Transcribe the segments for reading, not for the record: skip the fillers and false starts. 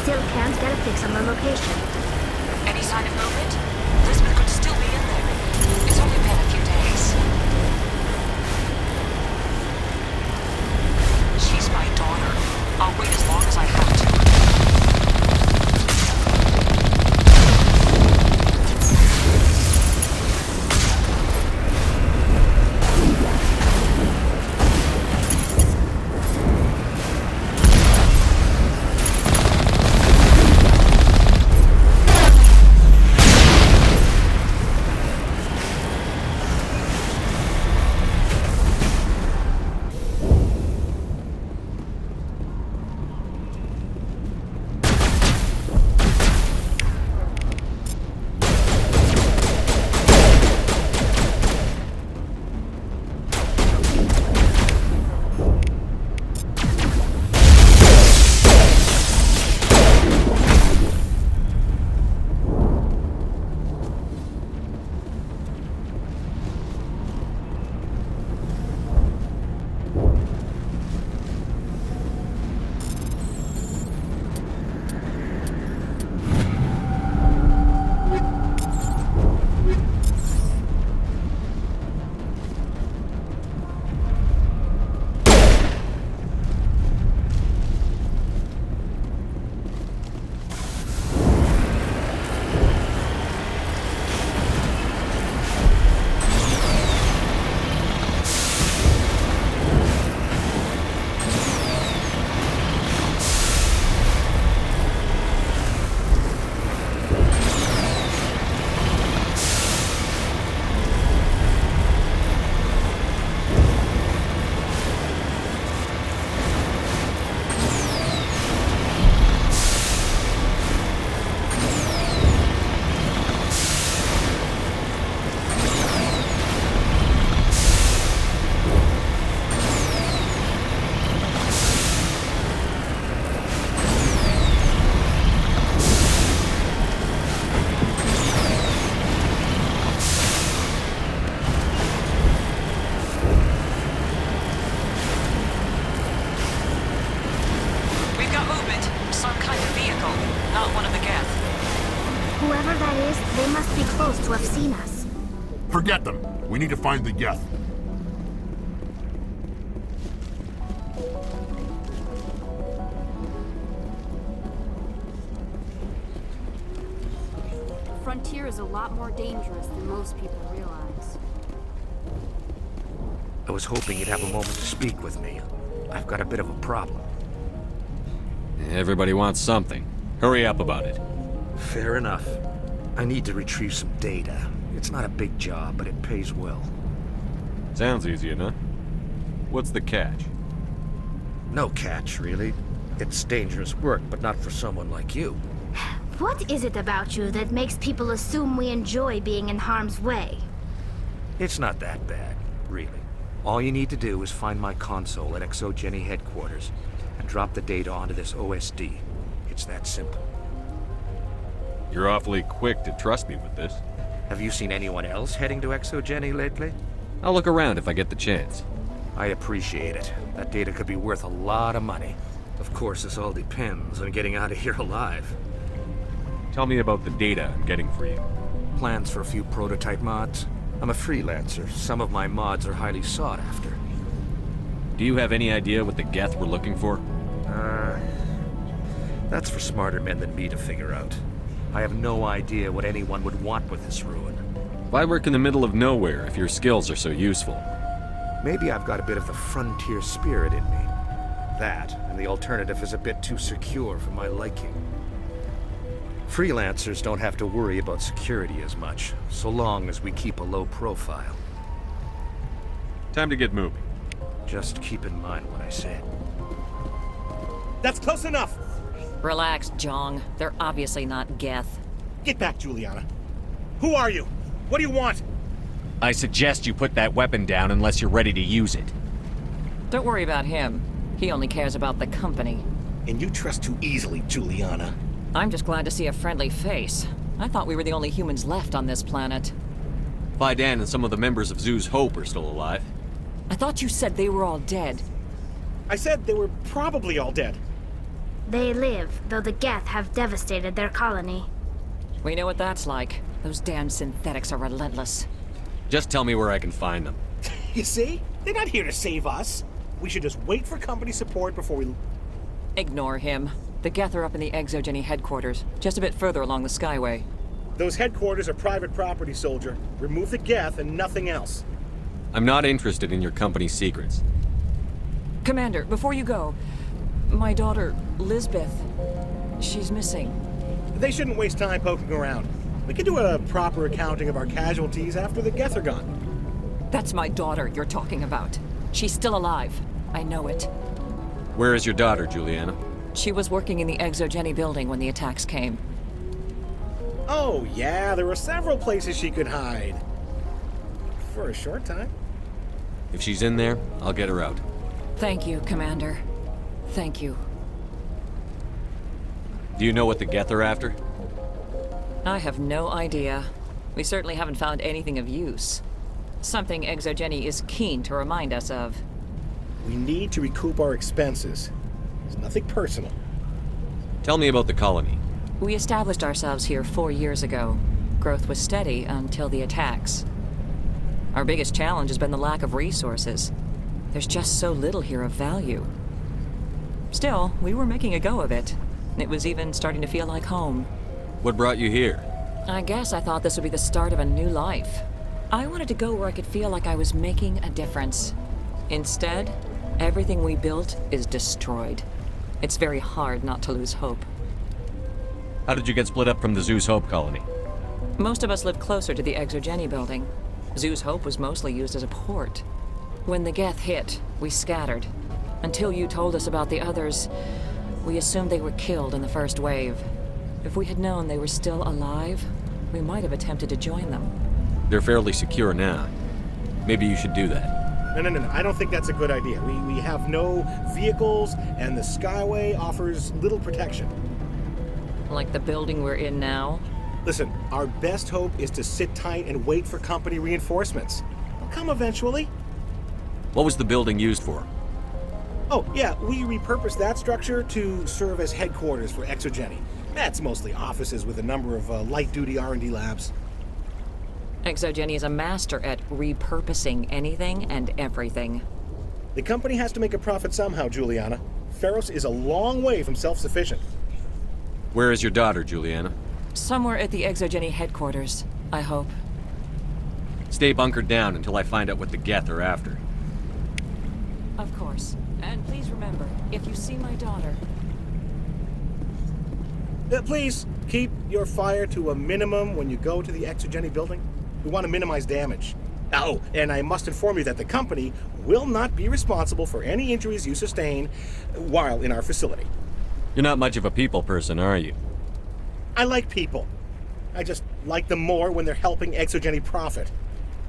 still can't get a fix on the location. Any sign of movement? Elizabeth could still be in there. It's only been a few days. She's my daughter. I'll wait as long as I have to. Whoever that is, they must be close to have seen us. Forget them. We need to find the Geth. Frontier is a lot more dangerous than most people realize. I was hoping you'd have a moment to speak with me. I've got a bit of a problem. Everybody wants something. Hurry up about it. Fair enough. I need to retrieve some data. It's not a big job, but it pays well. Sounds easy enough. What's the catch? No catch, really. It's dangerous work, but not for someone like you. What is it about you that makes people assume we enjoy being in harm's way? It's not that bad, really. All you need to do is find my console at Exogeny headquarters and drop the data onto this OSD. It's that simple. You're awfully quick to trust me with this. Have you seen anyone else heading to Exogeny lately? I'll look around if I get the chance. I appreciate it. That data could be worth a lot of money. Of course, this all depends on getting out of here alive. Tell me about the data I'm getting for you. Plans for a few prototype mods. I'm a freelancer. Some of my mods are highly sought after. Do you have any idea what the Geth we're looking for? That's for smarter men than me to figure out. I have no idea what anyone would want with this ruin. Why work in the middle of nowhere if your skills are so useful? Maybe I've got a bit of the frontier spirit in me. That, and the alternative is a bit too secure for my liking. Freelancers don't have to worry about security as much, so long as we keep a low profile. Time to get moving. Just keep in mind what I said. That's close enough! Relax, Jong. They're obviously not Geth. Get back, Juliana. Who are you? What do you want? I suggest you put that weapon down unless you're ready to use it. Don't worry about him. He only cares about the company. And you trust too easily, Juliana. I'm just glad to see a friendly face. I thought we were the only humans left on this planet. Vidan and some of the members of Zoo's Hope are still alive. I thought you said they were all dead. I said they were probably all dead. They live, though the Geth have devastated their colony. We know what that's like. Those damn synthetics are relentless. Just tell me where I can find them. You see? They're not here to save us. We should just wait for company support before we... Ignore him. The Geth are up in the Exogeny headquarters, just a bit further along the Skyway. Those headquarters are private property, soldier. Remove the Geth and nothing else. I'm not interested in your company's secrets. Commander, before you go, my daughter, Lisbeth, she's missing. They shouldn't waste time poking around. We can do a proper accounting of our casualties after the Geth are gone. That's my daughter you're talking about. She's still alive. I know it. Where is your daughter, Juliana? She was working in the Exogeny building when the attacks came. Oh, yeah, there were several places she could hide. For a short time. If she's in there, I'll get her out. Thank you, Commander. Thank you. Do you know what the Geth are after? I have no idea. We certainly haven't found anything of use. Something Exogeny is keen to remind us of. We need to recoup our expenses. It's nothing personal. Tell me about the colony. We established ourselves here 4 years ago. Growth was steady until the attacks. Our biggest challenge has been the lack of resources. There's just so little here of value. Still, we were making a go of it. It was even starting to feel like home. What brought you here? I guess I thought this would be the start of a new life. I wanted to go where I could feel like I was making a difference. Instead, everything we built is destroyed. It's very hard not to lose hope. How did you get split up from the Zeus Hope colony? Most of us lived closer to the Exogeny building. Zeus Hope was mostly used as a port. When the Geth hit, we scattered. Until you told us about the others, we assumed they were killed in the first wave. If we had known they were still alive, we might have attempted to join them. They're fairly secure now. Maybe you should do that. No. I don't think that's a good idea. We have no vehicles, and the Skyway offers little protection. Like the building we're in now? Listen, our best hope is to sit tight and wait for company reinforcements. They'll come eventually. What was the building used for? Oh, yeah, we repurposed that structure to serve as headquarters for Exogeny. That's mostly offices with a number of light-duty R&D labs. Exogeny is a master at repurposing anything and everything. The company has to make a profit somehow, Juliana. Feros is a long way from self-sufficient. Where is your daughter, Juliana? Somewhere at the Exogeny headquarters, I hope. Stay bunkered down until I find out what the Geth are after. Of course. And please remember, if you see my daughter... Please, keep your fire to a minimum when you go to the Exogeny building. We want to minimize damage. Oh, and I must inform you that the company will not be responsible for any injuries you sustain while in our facility. You're not much of a people person, are you? I like people. I just like them more when they're helping Exogeny profit.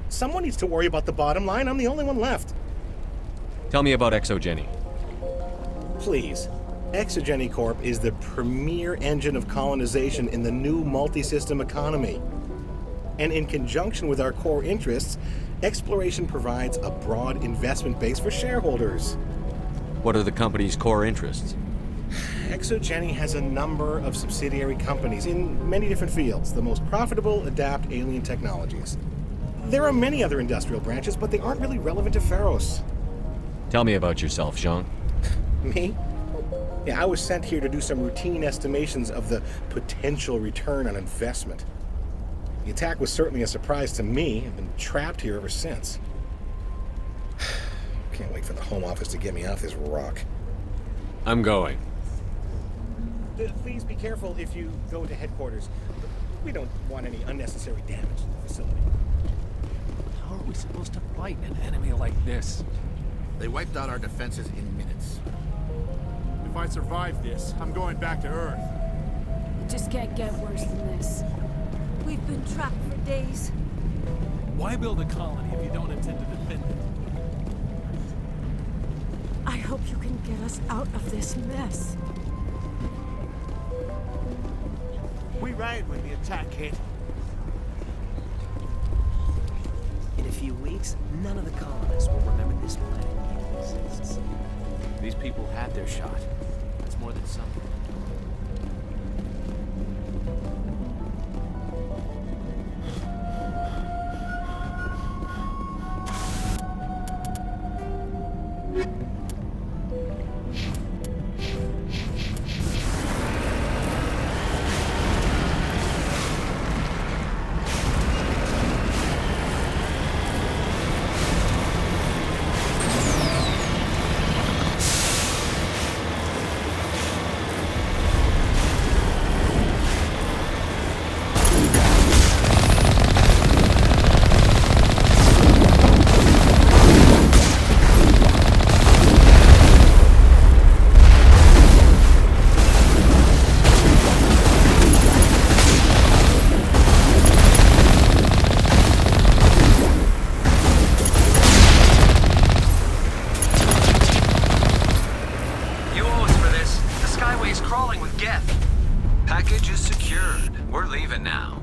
Someone needs to worry about the bottom line. I'm the only one left. Tell me about Exogeny. Please. Exogeny Corp is the premier engine of colonization in the new multi-system economy. And in conjunction with our core interests, exploration provides a broad investment base for shareholders. What are the company's core interests? Exogeny has a number of subsidiary companies in many different fields. The most profitable, Adept alien technologies. There are many other industrial branches, but they aren't really relevant to Feros. Tell me about yourself, Jean. Me? Yeah, I was sent here to do some routine estimations of the potential return on investment. The attack was certainly a surprise to me. I've been trapped here ever since. Can't wait for the Home Office to get me off this rock. I'm going. Please be careful if you go to headquarters. We don't want any unnecessary damage to the facility. How are we supposed to fight an enemy like this? They wiped out our defenses in minutes. If I survive this, I'm going back to Earth. It just can't get worse than this. We've been trapped for days. Why build a colony if you don't intend to defend it? I hope you can get us out of this mess. We ran when the attack hit. In a few weeks, none of the colonists will remember this planet even exists. These people had their shot. That's more than some. Package is secured. We're leaving now.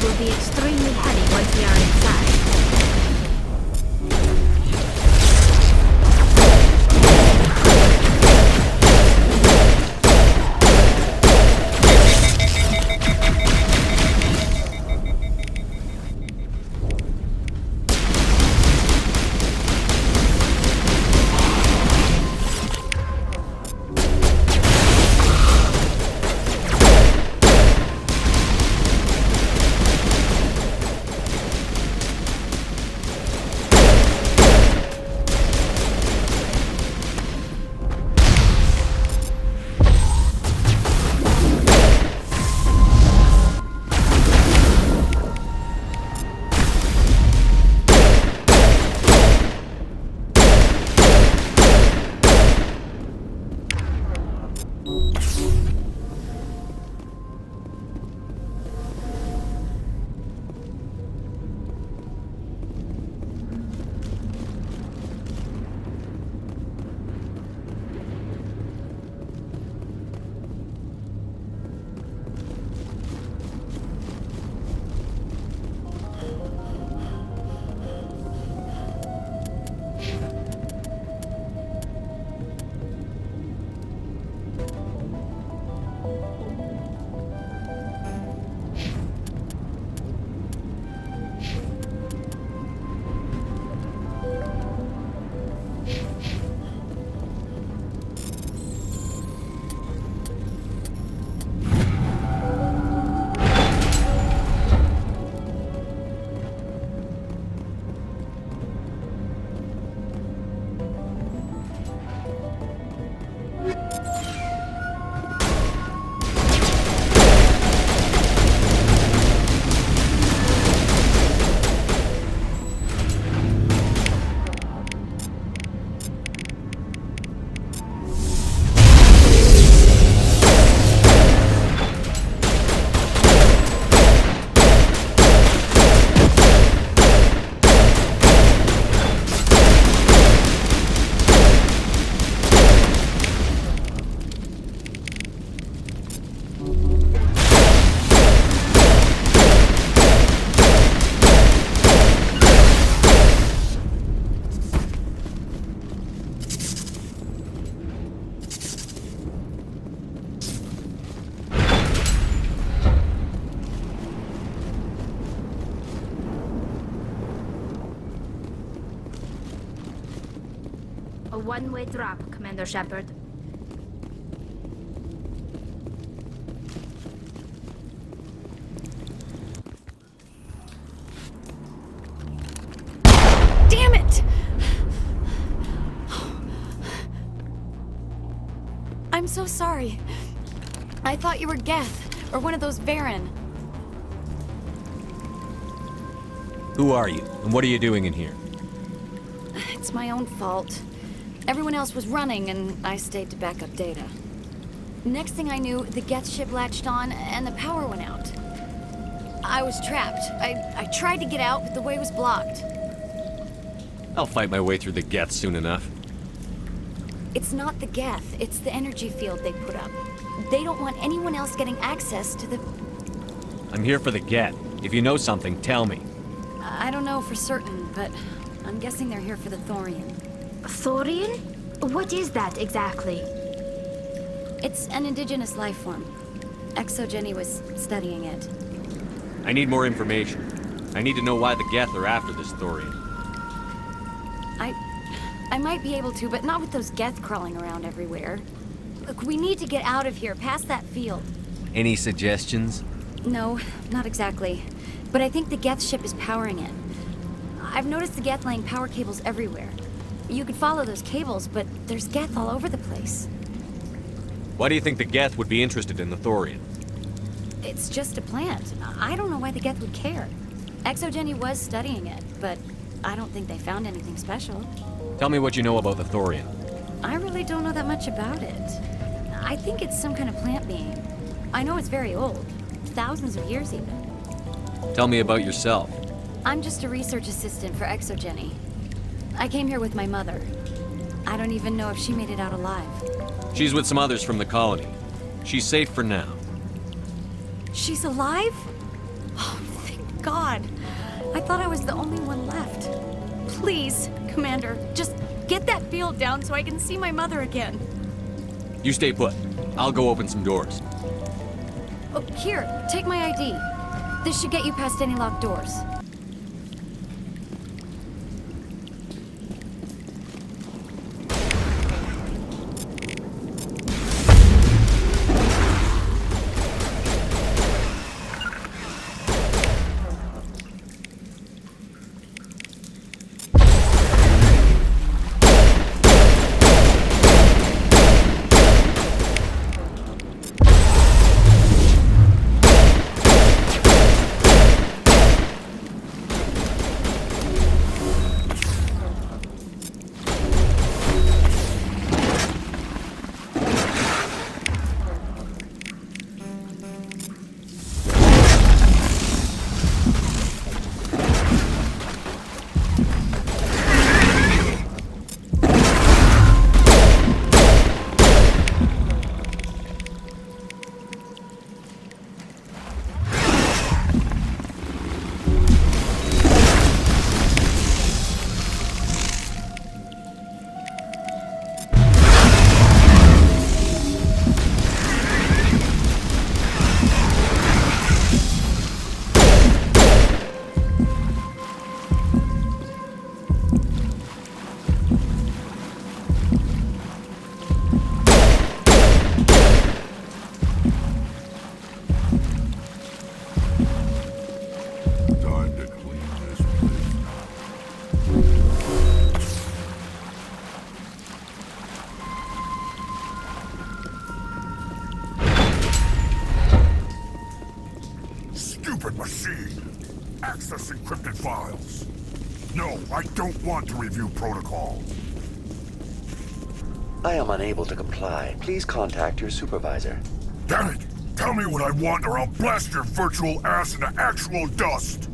Will be extremely heavy once we are inside. A one-way drop, Commander Shepard. Damn it! I'm so sorry. I thought you were Geth, or one of those Varen. Who are you, and what are you doing in here? It's my own fault. Everyone else was running, and I stayed to back up data. Next thing I knew, the Geth ship latched on, and the power went out. I was trapped. I tried to get out, but the way was blocked. I'll fight my way through the Geth soon enough. It's not the Geth, it's the energy field they put up. They don't want anyone else getting access to the... I'm here for the Geth. If you know something, tell me. I don't know for certain, but I'm guessing they're here for the Thorian. Thorian? What is that exactly? It's an indigenous life form. Exogeny was studying it. I need more information. I need to know why the Geth are after this Thorian. I might be able to, but not with those Geth crawling around everywhere. Look, we need to get out of here, past that field. Any suggestions? No, not exactly. But I think the Geth ship is powering it. I've noticed the Geth laying power cables everywhere. You could follow those cables, but there's Geth all over the place. Why do you think the Geth would be interested in the Thorian? It's just a plant. I don't know why the Geth would care. Exogeny was studying it, but I don't think they found anything special. Tell me what you know about the Thorian. I really don't know that much about it. I think it's some kind of plant being. I know it's very old. Thousands of years even. Tell me about yourself. I'm just a research assistant for Exogeny. I came here with my mother. I don't even know if she made it out alive. She's with some others from the colony. She's safe for now. She's alive? Oh, thank God. I thought I was the only one left. Please, Commander, just get that field down so I can see my mother again. You stay put. I'll go open some doors. Oh, here, take my ID. This should get you past any locked doors. Machine. Access encrypted files. No, I don't want to review protocol. I am unable to comply. Please contact your supervisor. Damn it! Tell me what I want or I'll blast your virtual ass into actual dust!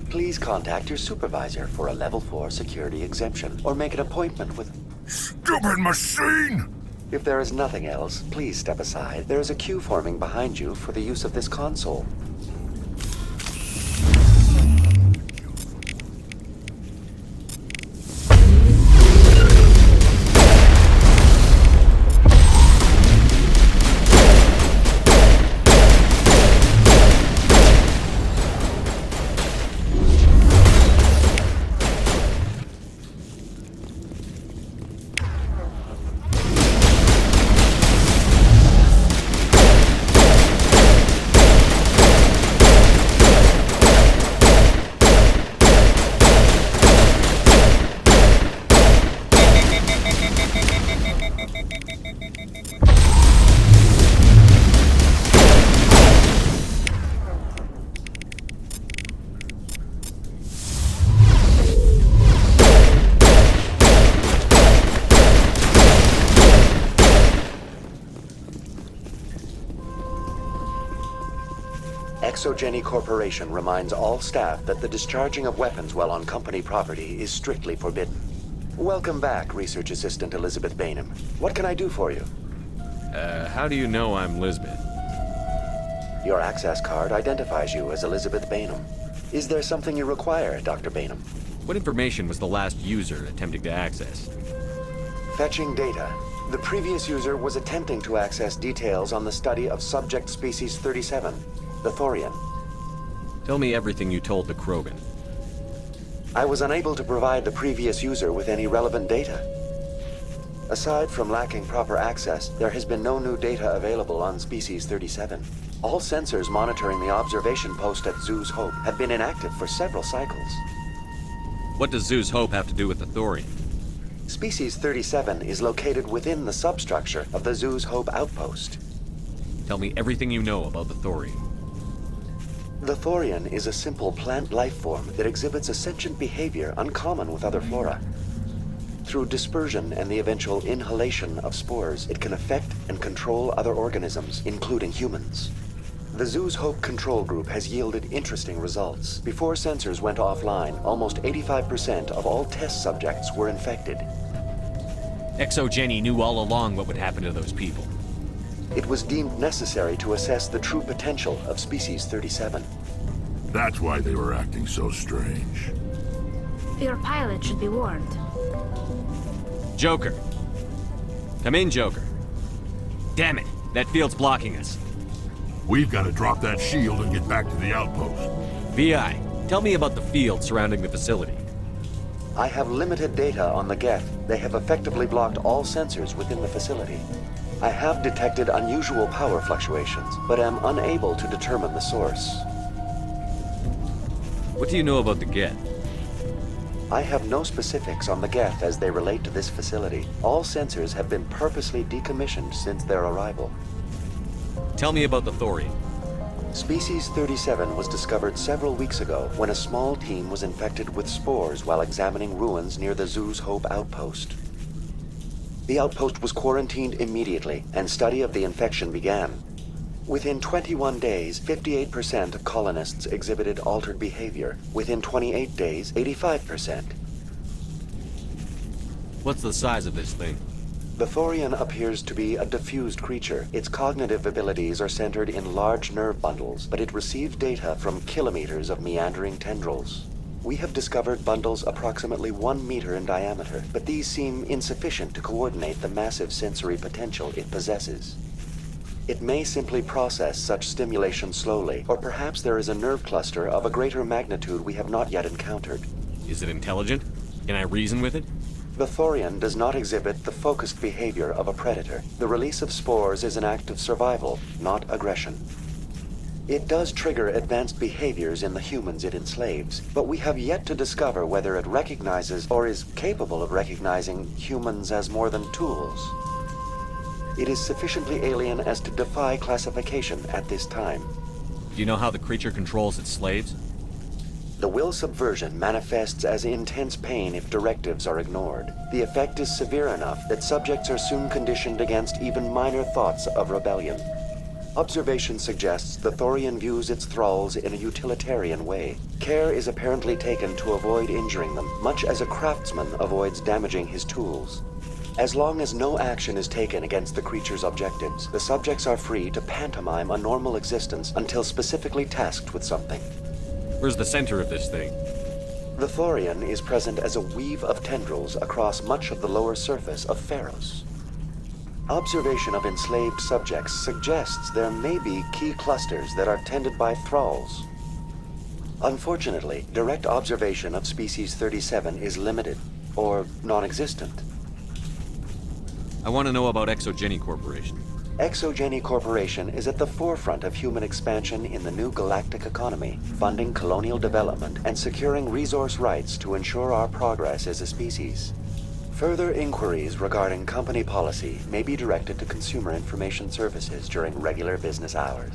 Please contact your supervisor for a level 4 security exemption, or make an appointment with... Stupid machine! If there is nothing else, please step aside. There is a queue forming behind you for the use of this console. Exogeny Corporation reminds all staff that the discharging of weapons while on company property is strictly forbidden. Welcome back, Research Assistant Elizabeth Bainham. What can I do for you? How do you know I'm Lisbeth? Your access card identifies you as Elizabeth Bainham. Is there something you require, Dr. Bainham? What information was the last user attempting to access? Fetching data. The previous user was attempting to access details on the study of subject species 37, the Thorian. Tell me everything you told the Krogan. I was unable to provide the previous user with any relevant data. Aside from lacking proper access, there has been no new data available on species 37. All sensors monitoring the observation post at Zoo's Hope have been inactive for several cycles. What does Zoo's Hope have to do with the Thorian? Species 37 is located within the substructure of the Zoo's Hope outpost. Tell me everything you know about the Thorian. The Thorian is a simple plant life form that exhibits a sentient behavior uncommon with other flora. Through dispersion and the eventual inhalation of spores, it can affect and control other organisms, including humans. The Zoo's Hope control group has yielded interesting results. Before sensors went offline, almost 85% of all test subjects were infected. Exogeny knew all along what would happen to those people. It was deemed necessary to assess the true potential of species 37. That's why they were acting so strange. Your pilot should be warned. Joker. Come in, Joker. Damn it, that field's blocking us. We've got to drop that shield and get back to the outpost. VI, tell me about the field surrounding the facility. I have limited data on the Geth. They have effectively blocked all sensors within the facility. I have detected unusual power fluctuations, but am unable to determine the source. What do you know about the Geth? I have no specifics on the Geth as they relate to this facility. All sensors have been purposely decommissioned since their arrival. Tell me about the Thorian. Species 37 was discovered several weeks ago when a small team was infected with spores while examining ruins near the Zoo's Hope outpost. The outpost was quarantined immediately, and study of the infection began. Within 21 days, 58% of colonists exhibited altered behavior. Within 28 days, 85%. What's the size of this thing? The Thorian appears to be a diffused creature. Its cognitive abilities are centered in large nerve bundles, but it receives data from kilometers of meandering tendrils. We have discovered bundles approximately 1 meter in diameter, but these seem insufficient to coordinate the massive sensory potential it possesses. It may simply process such stimulation slowly, or perhaps there is a nerve cluster of a greater magnitude we have not yet encountered. Is it intelligent? Can I reason with it? The Thorian does not exhibit the focused behavior of a predator. The release of spores is an act of survival, not aggression. It does trigger advanced behaviors in the humans it enslaves, but we have yet to discover whether it recognizes or is capable of recognizing humans as more than tools. It is sufficiently alien as to defy classification at this time. Do you know how the creature controls its slaves? The will subversion manifests as intense pain if directives are ignored. The effect is severe enough that subjects are soon conditioned against even minor thoughts of rebellion. Observation suggests the Thorian views its thralls in a utilitarian way. Care is apparently taken to avoid injuring them, much as a craftsman avoids damaging his tools. As long as no action is taken against the creature's objectives, the subjects are free to pantomime a normal existence until specifically tasked with something. Where's the center of this thing? The Thorian is present as a weave of tendrils across much of the lower surface of Feros. Observation of enslaved subjects suggests there may be key clusters that are tended by thralls. Unfortunately, direct observation of species 37 is limited, or non-existent. I want to know about Exogeny Corporation. Exogeny Corporation is at the forefront of human expansion in the new galactic economy, funding colonial development and securing resource rights to ensure our progress as a species. Further inquiries regarding company policy may be directed to Consumer Information Services during regular business hours.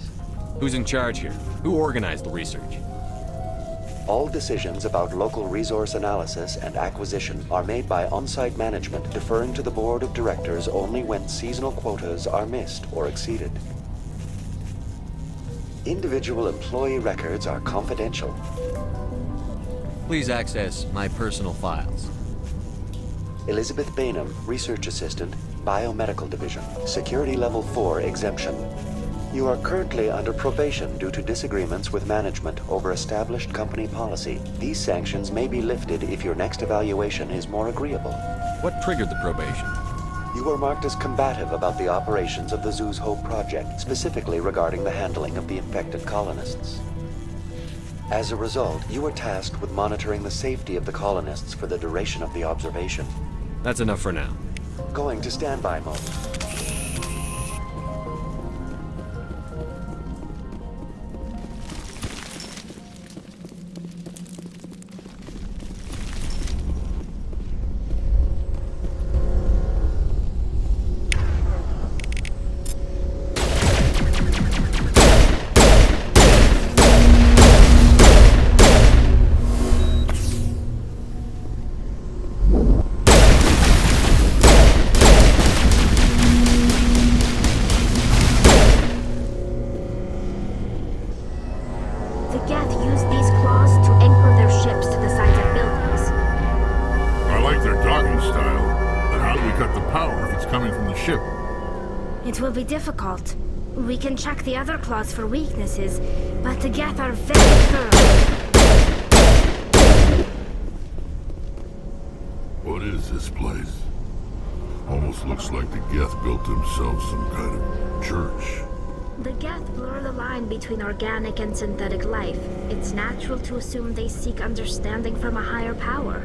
Who's in charge here? Who organized the research? All decisions about local resource analysis and acquisition are made by on-site management, deferring to the board of directors only when seasonal quotas are missed or exceeded. Individual employee records are confidential. Please access my personal files. Elizabeth Bainham, Research Assistant, Biomedical Division, Security Level 4 exemption. You are currently under probation due to disagreements with management over established company policy. These sanctions may be lifted if your next evaluation is more agreeable. What triggered the probation? You were marked as combative about the operations of the Zoo's Hope project, specifically regarding the handling of the infected colonists. As a result, you were tasked with monitoring the safety of the colonists for the duration of the observation. That's enough for now. Going to standby mode. The Geth use these claws to anchor their ships to the sides of buildings. I like their docking style, but how do we cut the power if it's coming from the ship? It will be difficult. We can check the other claws for weaknesses, but the Geth are very thorough. What is this place? Almost looks like the Geth built themselves some kind of church. The Geth blur the line between organic and synthetic life. It's natural to assume they seek understanding from a higher power.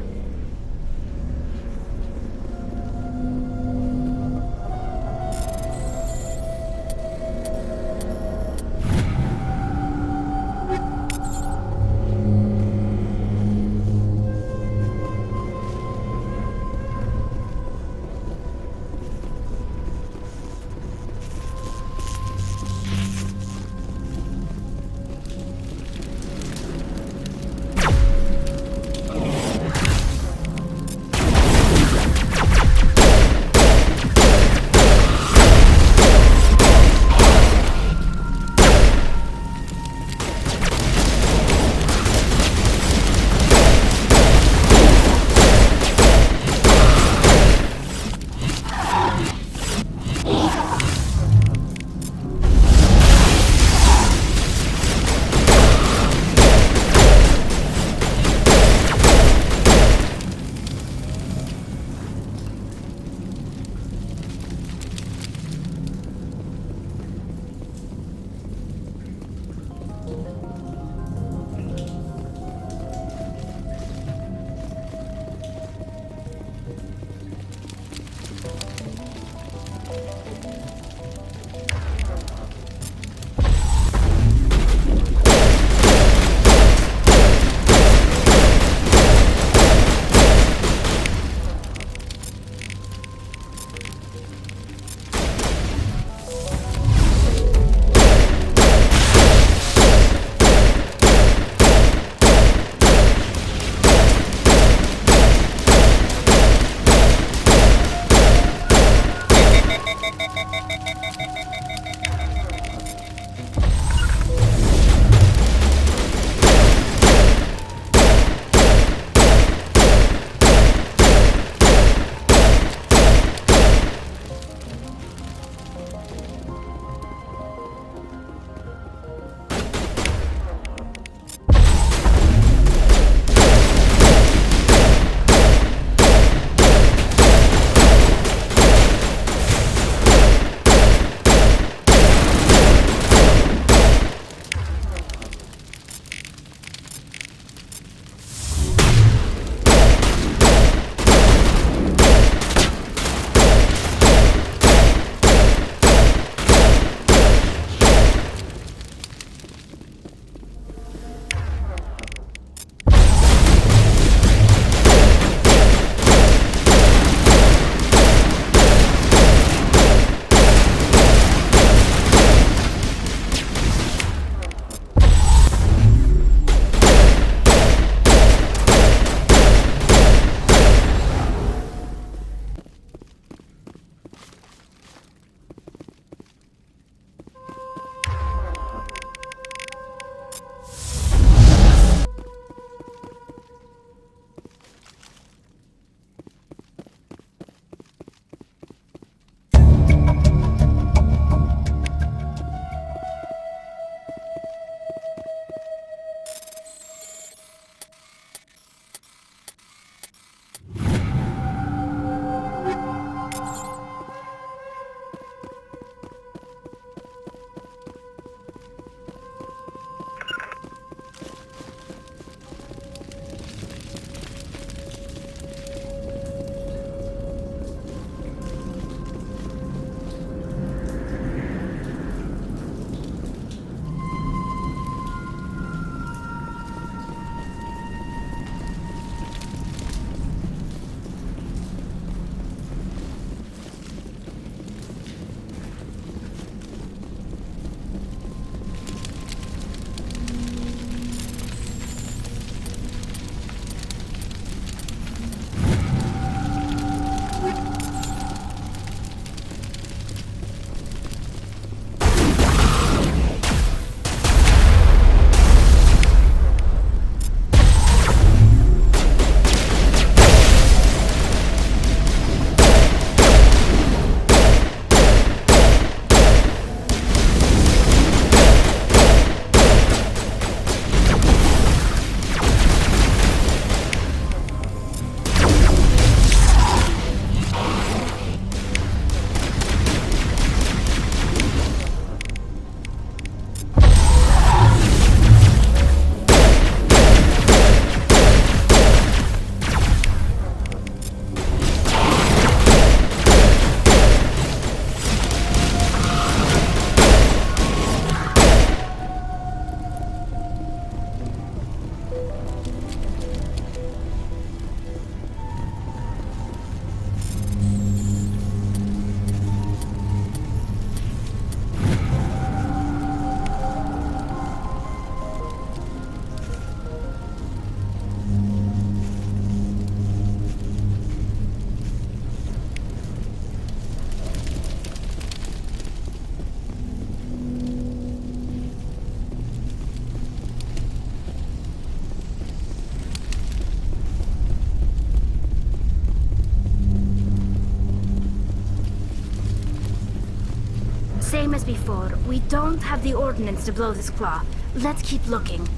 Same as before, we don't have the ordnance to blow this claw. Let's keep looking.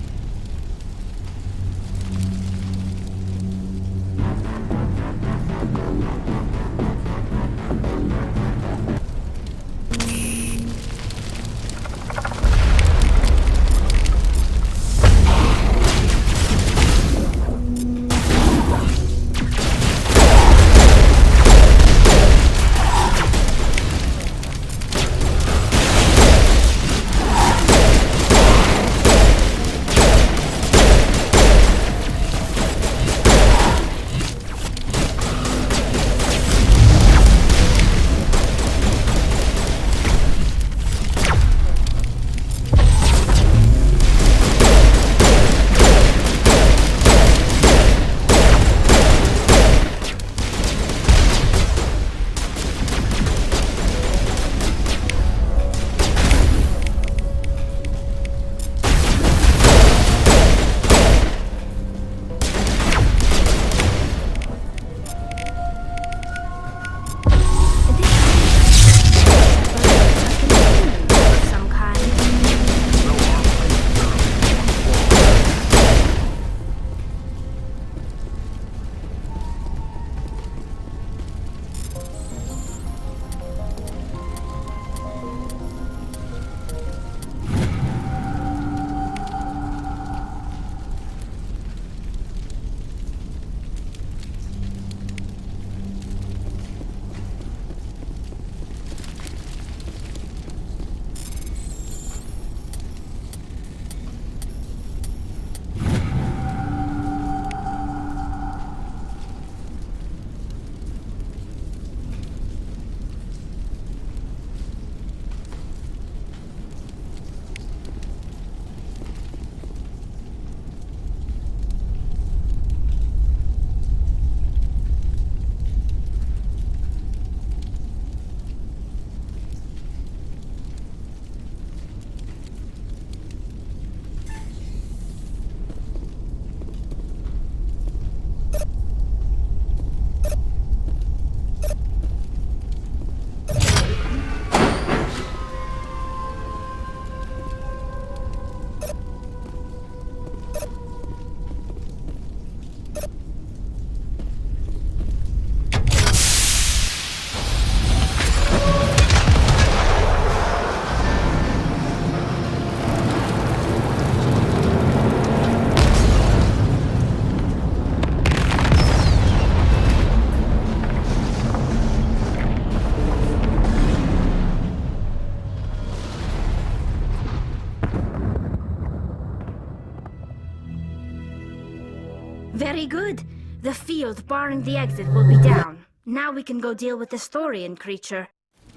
Very good. The field barring the exit will be down. Now we can go deal with the Storian creature.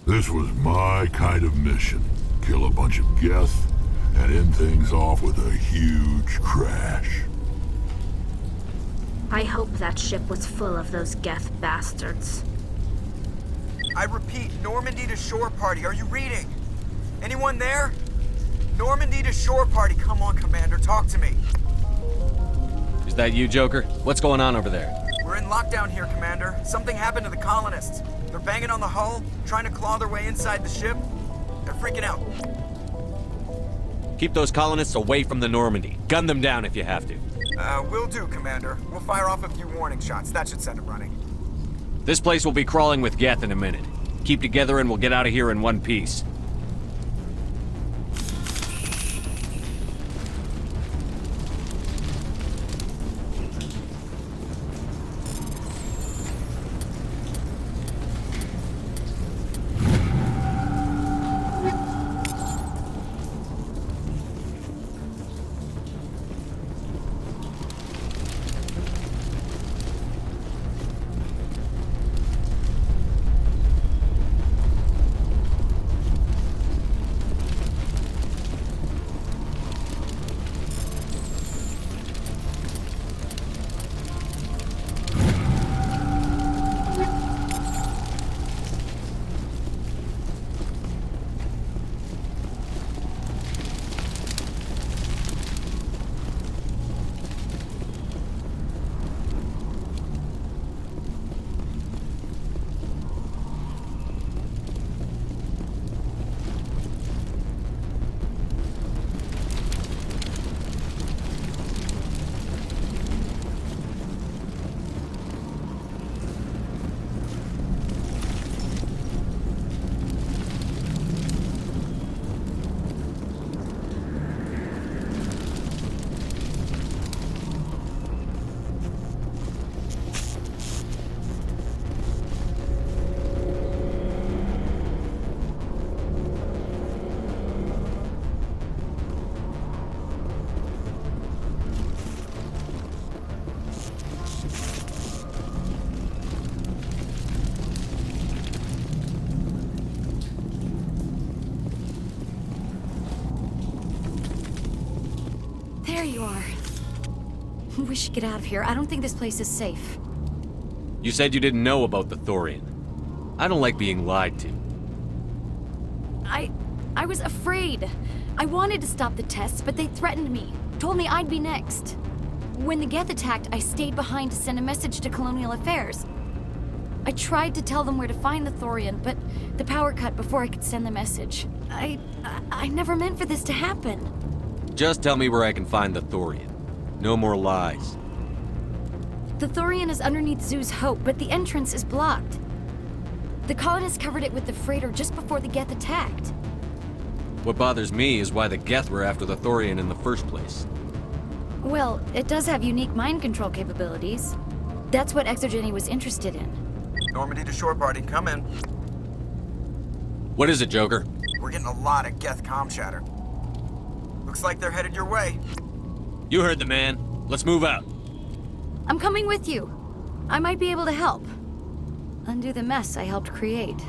This was my kind of mission. Kill a bunch of Geth and end things off with a huge crash. I hope that ship was full of those Geth bastards. I repeat, Normandy to shore party. Are you reading? Anyone there? Normandy to shore party. Come on, Commander. Talk to me. Is that you, Joker? What's going on over there? We're in lockdown here, Commander. Something happened to the colonists. They're banging on the hull, trying to claw their way inside the ship. They're freaking out. Keep those colonists away from the Normandy. Gun them down if you have to. Will do, Commander. We'll fire off a few warning shots. That should set it running. This place will be crawling with Geth in a minute. Keep together and we'll get out of here in one piece. you are. We should get out of here. I don't think this place is safe. You said you didn't know about the Thorian. I don't like being lied to. I was afraid. I wanted to stop the tests, but they threatened me. Told me I'd be next. When the Geth attacked, I stayed behind to send a message to Colonial Affairs. I tried to tell them where to find the Thorian, but the power cut before I could send the message. I never meant for this to happen. Just tell me where I can find the Thorian. No more lies. The Thorian is underneath Zoo's Hope, but the entrance is blocked. The colonists covered it with the freighter just before the Geth attacked. What bothers me is why the Geth were after the Thorian in the first place. Well, it does have unique mind control capabilities. That's what Exogeny was interested in. Normandy to shore party, come in. What is it, Joker? We're getting a lot of Geth comm chatter. Looks like they're headed your way. You heard the man. Let's move out. I'm coming with you. I might be able to help. Undo the mess I helped create.